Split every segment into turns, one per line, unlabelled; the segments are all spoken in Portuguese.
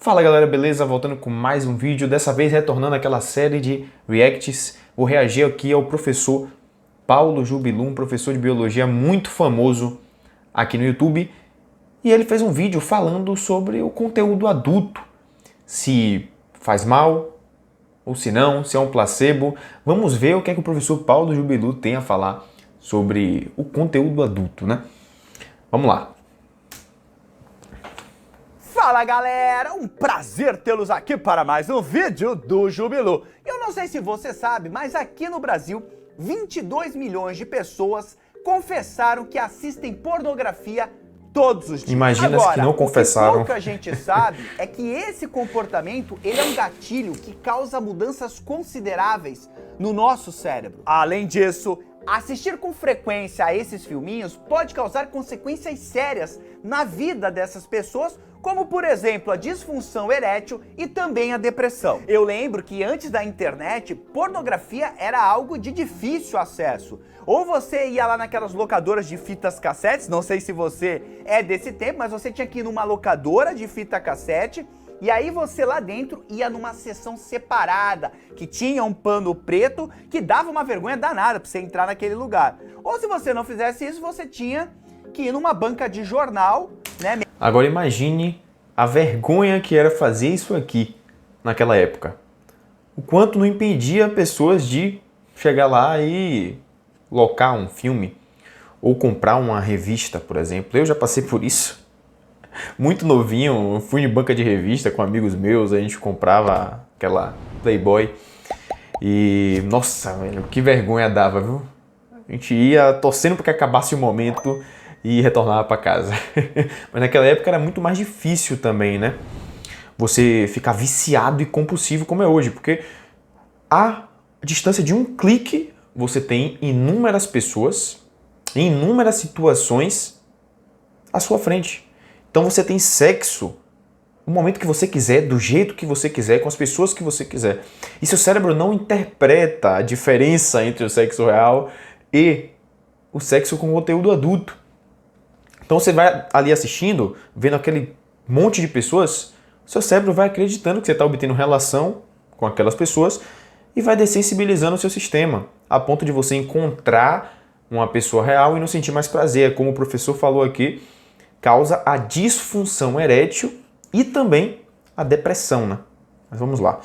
Fala galera, beleza? Voltando com mais um vídeo, dessa vez retornando àquela série de reacts. Vou reagir aqui ao professor Paulo Jubilum, um professor de biologia muito famoso aqui no YouTube. E ele fez um vídeo falando sobre o conteúdo adulto, se faz mal ou se não, se é um placebo. Vamos ver o que é que o professor Paulo Jubilum tem a falar sobre o conteúdo adulto, né? Vamos lá.
Fala galera, um prazer tê-los aqui para mais um vídeo do Jubilu. Eu não sei se você sabe, mas aqui no Brasil, 22 milhões de pessoas confessaram que assistem pornografia todos os dias.
Imagina se que não confessaram.
O que pouca gente sabe é que esse comportamento ele é um gatilho que causa mudanças consideráveis no nosso cérebro. Além disso, assistir com frequência a esses filminhos pode causar consequências sérias na vida dessas pessoas, como por exemplo a disfunção erétil e também a depressão. Eu lembro que antes da internet, pornografia era algo de difícil acesso. Ou você ia lá naquelas locadoras de fitas cassetes, não sei se você é desse tempo, mas você tinha que ir numa locadora de fita cassete, e aí você lá dentro ia numa seção separada, que tinha um pano preto, que dava uma vergonha danada pra você entrar naquele lugar. Ou se você não fizesse isso, você tinha que ir numa banca de jornal, né?
Agora imagine a vergonha que era fazer isso aqui naquela época. O quanto não impedia pessoas de chegar lá e locar um filme ou comprar uma revista, por exemplo. Eu já passei por isso. Muito novinho, eu fui em banca de revista com amigos meus, a gente comprava aquela Playboy e, nossa, velho, que vergonha dava, viu? A gente ia torcendo para que acabasse o momento e retornava para casa. Mas naquela época era muito mais difícil também, né? Você ficar viciado e compulsivo como é hoje, porque a distância de um clique você tem inúmeras pessoas, em inúmeras situações à sua frente. Então você tem sexo no momento que você quiser, do jeito que você quiser, com as pessoas que você quiser. E seu cérebro não interpreta a diferença entre o sexo real e o sexo com conteúdo adulto. Então você vai ali assistindo, vendo aquele monte de pessoas, seu cérebro vai acreditando que você está obtendo relação com aquelas pessoas e vai dessensibilizando o seu sistema, a ponto de você encontrar uma pessoa real e não sentir mais prazer. Como o professor falou aqui, causa a disfunção erétil e também a depressão, né? Mas vamos lá.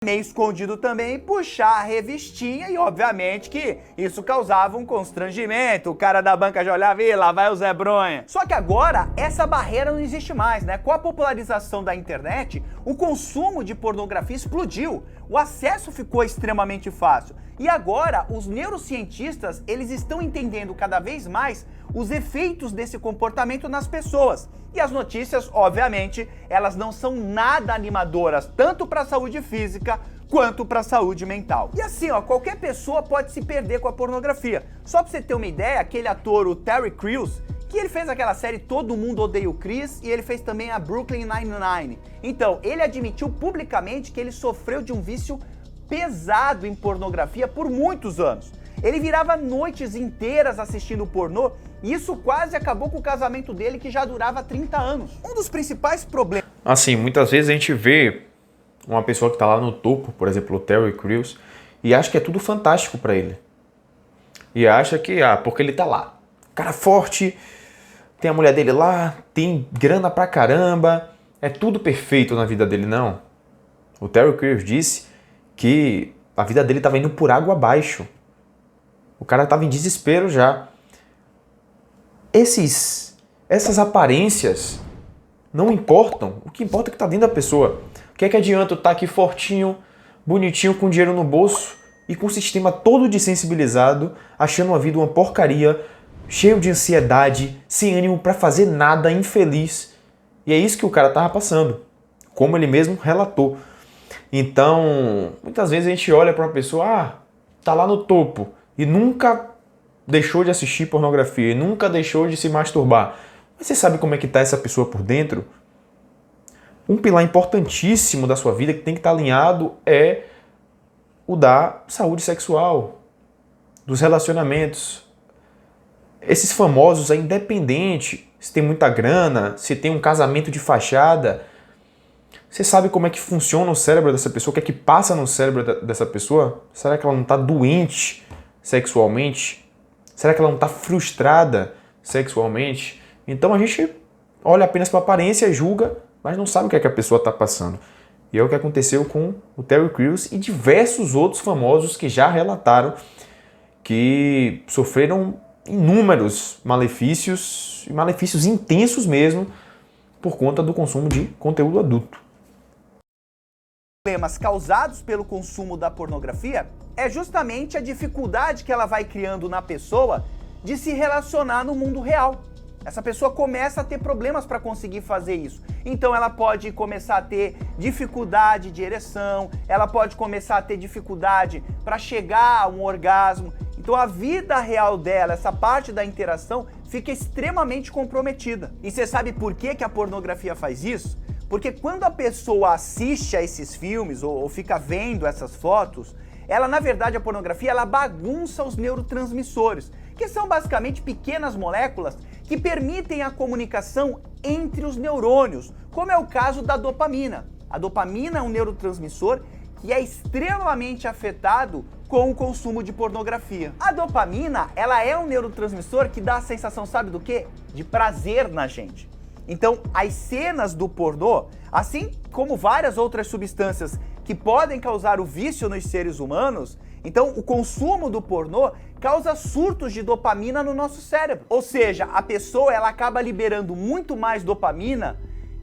Meio escondido também, puxar a revistinha e obviamente que isso causava um constrangimento. O cara da banca já olhava e lá vai o Zé Bronha. Só que agora essa barreira não existe mais, né? Com a popularização da internet, o consumo de pornografia explodiu. O acesso ficou extremamente fácil. E agora os neurocientistas, eles estão entendendo cada vez mais os efeitos desse comportamento nas pessoas. E as notícias, obviamente, elas não são nada animadoras, tanto para a saúde física quanto para a saúde mental. E assim, ó, qualquer pessoa pode se perder com a pornografia. Só para você ter uma ideia, aquele ator, o Terry Crews, que ele fez aquela série Todo Mundo Odeia o Chris e ele fez também a Brooklyn Nine-Nine. Então, ele admitiu publicamente que ele sofreu de um vício pesado em pornografia por muitos anos. Ele virava noites inteiras assistindo pornô e isso quase acabou com o casamento dele, que já durava 30 anos. Um dos principais problemas...
Assim, muitas vezes a gente vê uma pessoa que está lá no topo, por exemplo, o Terry Crews, e acha que é tudo fantástico para ele. E acha que, porque ele tá lá, cara forte, tem a mulher dele lá, tem grana pra caramba, é tudo perfeito na vida dele. Não. O Terry Crews disse que a vida dele estava indo por água abaixo. O cara estava em desespero já. Essas aparências não importam. O que importa é que está dentro da pessoa. O que é que adianta eu estar aqui fortinho, bonitinho, com dinheiro no bolso e com o sistema todo desensibilizado, achando a vida uma porcaria, cheio de ansiedade, sem ânimo para fazer nada, infeliz. E é isso que o cara estava passando, como ele mesmo relatou. Então, muitas vezes a gente olha para uma pessoa, tá lá no topo e nunca deixou de assistir pornografia e nunca deixou de se masturbar. Mas você sabe como é que tá essa pessoa por dentro? Um pilar importantíssimo da sua vida que tem que estar alinhado é o da saúde sexual, dos relacionamentos. Esses famosos, independente se tem muita grana, se tem um casamento de fachada. Você sabe como é que funciona o cérebro dessa pessoa? O que é que passa no cérebro dessa pessoa? Será que ela não está doente sexualmente? Será que ela não está frustrada sexualmente? Então a gente olha apenas para a aparência, julga, mas não sabe o que é que a pessoa está passando. E é o que aconteceu com o Terry Crews e diversos outros famosos que já relataram que sofreram inúmeros malefícios, e malefícios intensos mesmo, por conta do consumo de conteúdo adulto.
Problemas causados pelo consumo da pornografia é justamente a dificuldade que ela vai criando na pessoa de se relacionar no mundo real. Essa pessoa começa a ter problemas para conseguir fazer isso. Então ela pode começar a ter dificuldade de ereção, ela pode começar a ter dificuldade para chegar a um orgasmo. Então a vida real dela, essa parte da interação, fica extremamente comprometida. E você sabe por que a pornografia faz isso? Porque quando a pessoa assiste a esses filmes ou fica vendo essas fotos, ela, na verdade, a pornografia, ela bagunça os neurotransmissores, que são basicamente pequenas moléculas que permitem a comunicação entre os neurônios, como é o caso da dopamina. A dopamina é um neurotransmissor que é extremamente afetado com o consumo de pornografia. A dopamina, ela é um neurotransmissor que dá a sensação, sabe do quê? De prazer na gente. Então, as cenas do pornô, assim como várias outras substâncias que podem causar o vício nos seres humanos, então o consumo do pornô causa surtos de dopamina no nosso cérebro. Ou seja, a pessoa ela acaba liberando muito mais dopamina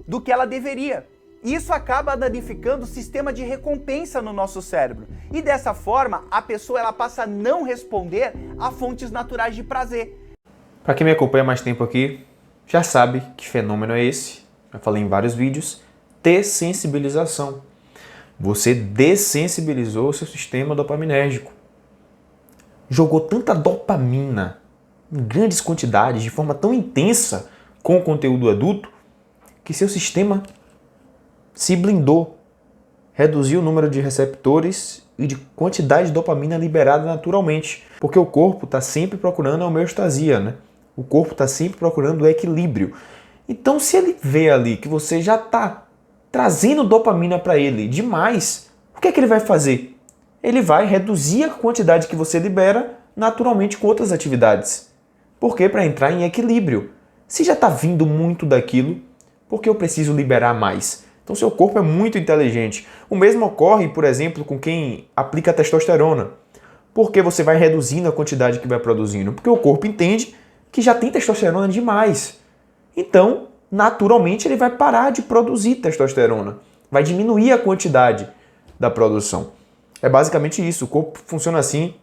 do que ela deveria. E isso acaba danificando o sistema de recompensa no nosso cérebro. E dessa forma, a pessoa ela passa a não responder a fontes naturais de prazer.
Para quem me acompanha há mais tempo aqui, já sabe que fenômeno é esse. Já falei em vários vídeos. Dessensibilização. Você dessensibilizou o seu sistema dopaminérgico. Jogou tanta dopamina em grandes quantidades, de forma tão intensa com o conteúdo adulto, que seu sistema se blindou. Reduziu o número de receptores e de quantidade de dopamina liberada naturalmente. Porque o corpo está sempre procurando a homeostasia, né? O corpo está sempre procurando o equilíbrio. Então, se ele vê ali que você já está trazendo dopamina para ele demais, o que é que ele vai fazer? Ele vai reduzir a quantidade que você libera naturalmente com outras atividades. Por quê? Para entrar em equilíbrio. Se já está vindo muito daquilo, por que eu preciso liberar mais? Então, seu corpo é muito inteligente. O mesmo ocorre, por exemplo, com quem aplica testosterona. Por que você vai reduzindo a quantidade que vai produzindo? Porque o corpo entende que já tem testosterona demais. Então, naturalmente, ele vai parar de produzir testosterona. Vai diminuir a quantidade da produção. É basicamente isso. O corpo funciona assim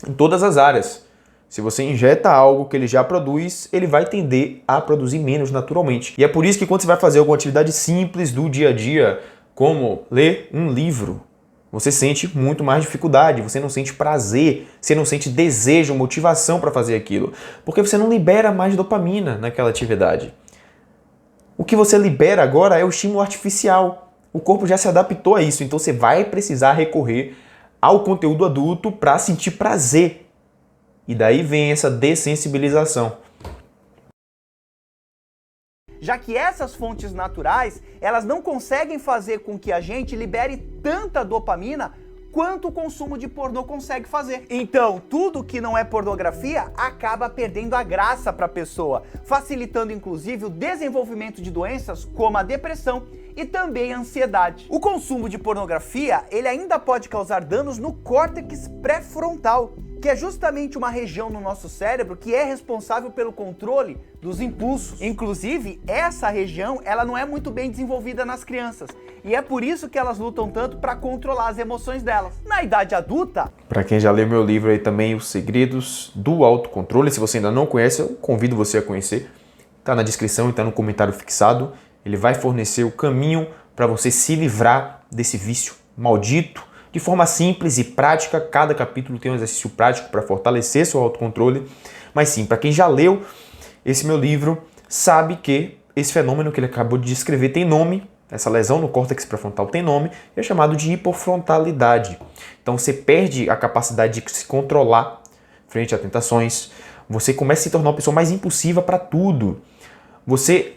em todas as áreas. Se você injeta algo que ele já produz, ele vai tender a produzir menos naturalmente. E é por isso que quando você vai fazer alguma atividade simples do dia a dia, como ler um livro, você sente muito mais dificuldade, você não sente prazer, você não sente desejo, motivação para fazer aquilo, porque você não libera mais dopamina naquela atividade. O que você libera agora é o estímulo artificial. O corpo já se adaptou a isso, então você vai precisar recorrer ao conteúdo adulto para sentir prazer. E daí vem essa dessensibilização.
Já que essas fontes naturais, elas não conseguem fazer com que a gente libere tanta dopamina quanto o consumo de pornô consegue fazer. Então, tudo que não é pornografia acaba perdendo a graça para a pessoa, facilitando inclusive o desenvolvimento de doenças como a depressão e também a ansiedade. O consumo de pornografia, ele ainda pode causar danos no córtex pré-frontal, que é justamente uma região no nosso cérebro que é responsável pelo controle dos impulsos. Inclusive, essa região, ela não é muito bem desenvolvida nas crianças. E é por isso que elas lutam tanto para controlar as emoções delas. Na idade adulta...
Para quem já leu meu livro aí também, Os Segredos do Autocontrole, se você ainda não conhece, eu convido você a conhecer. Está na descrição e está no comentário fixado. Ele vai fornecer o caminho para você se livrar desse vício maldito, de forma simples e prática. Cada capítulo tem um exercício prático para fortalecer seu autocontrole. Mas sim, para quem já leu esse meu livro, sabe que esse fenômeno que ele acabou de descrever tem nome, essa lesão no córtex pré-frontal tem nome, e é chamado de hipofrontalidade. Então você perde a capacidade de se controlar frente a tentações, você começa a se tornar uma pessoa mais impulsiva para tudo. você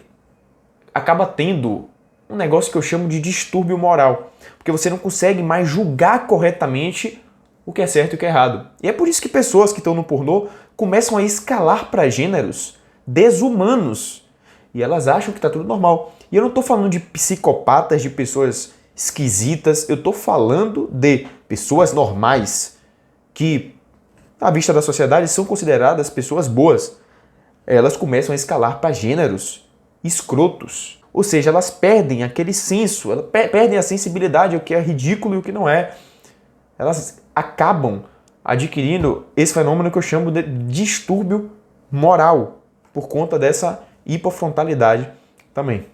acaba tendo um negócio que eu chamo de distúrbio moral, porque você não consegue mais julgar corretamente o que é certo e o que é errado. E é por isso que pessoas que estão no pornô começam a escalar para gêneros desumanos e elas acham que está tudo normal. E eu não estou falando de psicopatas, de pessoas esquisitas, eu estou falando de pessoas normais que, à vista da sociedade, são consideradas pessoas boas. Elas começam a escalar para gêneros escrotos. Ou seja, elas perdem aquele senso, elas perdem a sensibilidade ao que é ridículo e o que não é. Elas acabam adquirindo esse fenômeno que eu chamo de distúrbio moral, por conta dessa hipofrontalidade também.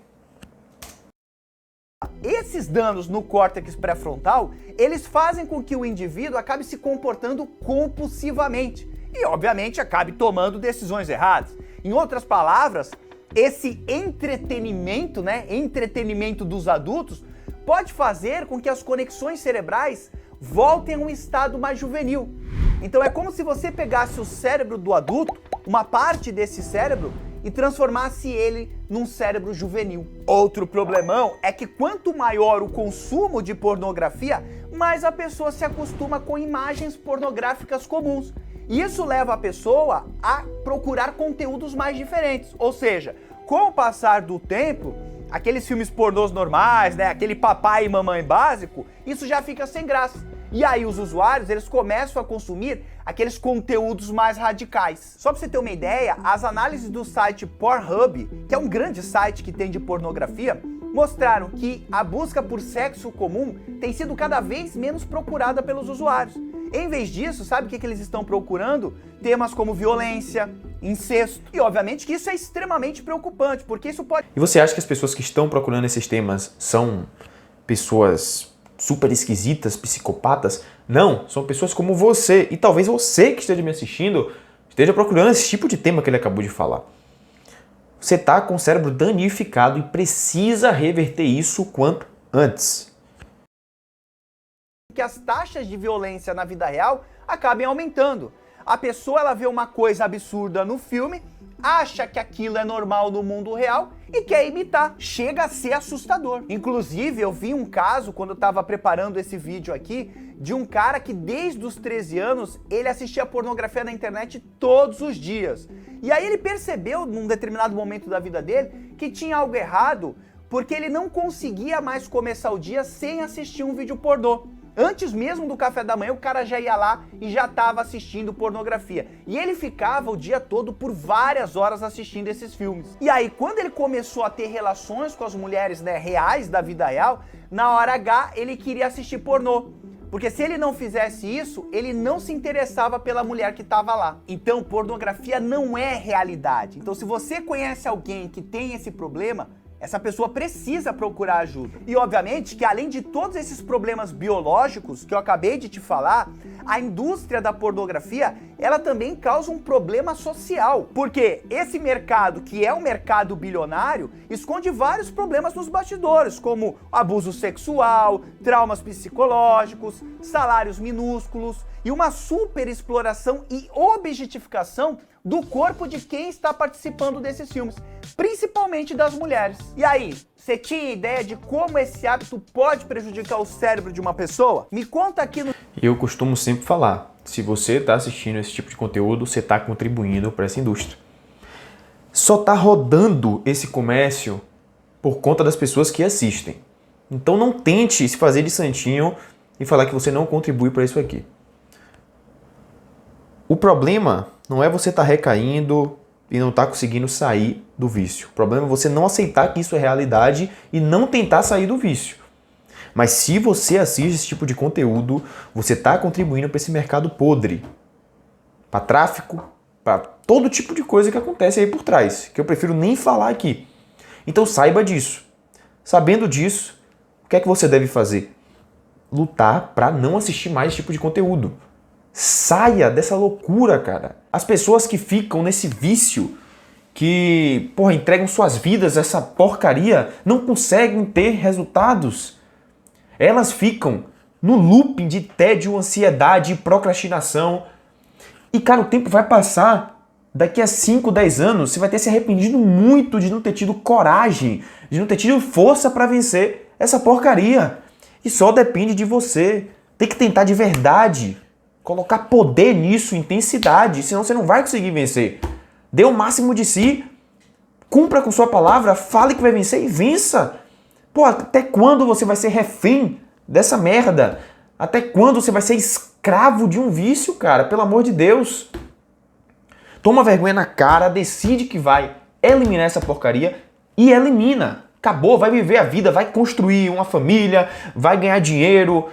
Esses danos no córtex pré-frontal, eles fazem com que o indivíduo acabe se comportando compulsivamente e, obviamente, acabe tomando decisões erradas. Em outras palavras, esse entretenimento, entretenimento dos adultos, pode fazer com que as conexões cerebrais voltem a um estado mais juvenil. Então é como se você pegasse o cérebro do adulto, uma parte desse cérebro, e transformasse ele num cérebro juvenil. Outro problemão é que quanto maior o consumo de pornografia, mais a pessoa se acostuma com imagens pornográficas comuns. E isso leva a pessoa a procurar conteúdos mais diferentes. Ou seja, com o passar do tempo, aqueles filmes pornôs normais, aquele papai e mamãe básico, isso já fica sem graça. E aí os usuários, eles começam a consumir aqueles conteúdos mais radicais. Só pra você ter uma ideia, as análises do site Pornhub, que é um grande site que tem de pornografia, mostraram que a busca por sexo comum tem sido cada vez menos procurada pelos usuários. Em vez disso, sabe o que eles estão procurando? Temas como violência, incesto. E obviamente que isso é extremamente preocupante, porque isso pode...
E você acha que as pessoas que estão procurando esses temas são pessoas super esquisitas, psicopatas? Não, são pessoas como você. E talvez você que esteja me assistindo esteja procurando esse tipo de tema que ele acabou de falar. Você está com o cérebro danificado e precisa reverter isso o quanto antes.
Que as taxas de violência na vida real acabem aumentando. A pessoa, ela vê uma coisa absurda no filme, acha que aquilo é normal no mundo real e quer imitar. Chega a ser assustador. Inclusive, eu vi um caso, quando eu estava preparando esse vídeo aqui, de um cara que desde os 13 anos, ele assistia pornografia na internet todos os dias. E aí ele percebeu, num determinado momento da vida dele, que tinha algo errado, porque ele não conseguia mais começar o dia sem assistir um vídeo pornô. Antes mesmo do café da manhã, o cara já ia lá e já estava assistindo pornografia. E ele ficava o dia todo por várias horas assistindo esses filmes. E aí, quando ele começou a ter relações com as mulheres reais da vida real, na hora H, ele queria assistir pornô. Porque se ele não fizesse isso, ele não se interessava pela mulher que estava lá. Então, pornografia não é realidade. Então, se você conhece alguém que tem esse problema, essa pessoa precisa procurar ajuda. E obviamente que além de todos esses problemas biológicos que eu acabei de te falar, a indústria da pornografia, ela também causa um problema social. Porque esse mercado, que é um mercado bilionário, esconde vários problemas nos bastidores, como abuso sexual, traumas psicológicos, salários minúsculos e uma super exploração e objetificação do corpo de quem está participando desses filmes, principalmente das mulheres. E aí, você tinha ideia de como esse hábito pode prejudicar o cérebro de uma pessoa? Me conta aqui no...
Eu costumo sempre falar, se você está assistindo esse tipo de conteúdo, você está contribuindo para essa indústria. Só está rodando esse comércio por conta das pessoas que assistem. Então não tente se fazer de santinho e falar que você não contribui para isso aqui. O problema não é você estar recaindo e não estar conseguindo sair do vício. O problema é você não aceitar que isso é realidade e não tentar sair do vício. Mas se você assiste esse tipo de conteúdo, você está contribuindo para esse mercado podre. Para tráfico, para todo tipo de coisa que acontece aí por trás, que eu prefiro nem falar aqui. Então saiba disso. Sabendo disso, o que é que você deve fazer? Lutar para não assistir mais esse tipo de conteúdo. Saia dessa loucura, cara. As pessoas que ficam nesse vício, que, entregam suas vidas a essa porcaria, não conseguem ter resultados. Elas ficam no looping de tédio, ansiedade e procrastinação. E, cara, o tempo vai passar daqui a 5, 10 anos, você vai ter se arrependido muito de não ter tido coragem, de não ter tido força para vencer essa porcaria. E só depende de você. Tem que tentar de verdade. Colocar poder nisso, intensidade, senão você não vai conseguir vencer. Dê o máximo de si, cumpra com sua palavra, fale que vai vencer e vença. Pô, até quando você vai ser refém dessa merda? Até quando você vai ser escravo de um vício, cara? Pelo amor de Deus. Toma vergonha na cara, decide que vai eliminar essa porcaria e elimina. Acabou, vai viver a vida, vai construir uma família, vai ganhar dinheiro,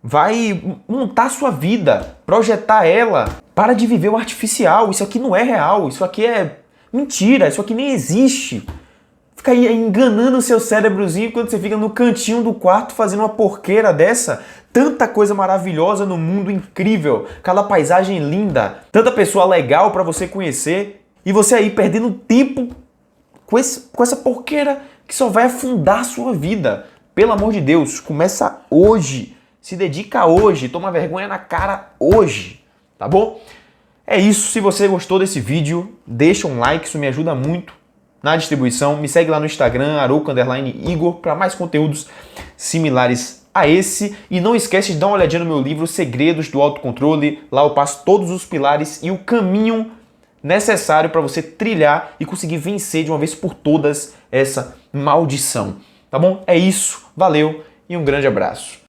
vai montar a sua vida, projetar ela. Para de viver o artificial, isso aqui não é real, isso aqui é mentira, isso aqui nem existe. Fica aí enganando o seu cérebrozinho quando você fica no cantinho do quarto fazendo uma porqueira dessa. Tanta coisa maravilhosa no mundo, incrível, cada paisagem linda, tanta pessoa legal para você conhecer e você aí perdendo tempo com essa porqueira que só vai afundar a sua vida. Pelo amor de Deus, começa hoje, se dedica hoje, toma vergonha na cara hoje, tá bom? É isso, se você gostou desse vídeo, deixa um like, isso me ajuda muito na distribuição. Me segue lá no Instagram, @Igor, para mais conteúdos similares a esse. E não esquece de dar uma olhadinha no meu livro Segredos do Autocontrole. Lá eu passo todos os pilares e o caminho necessário para você trilhar e conseguir vencer de uma vez por todas essa maldição. Tá bom? É isso, valeu e um grande abraço.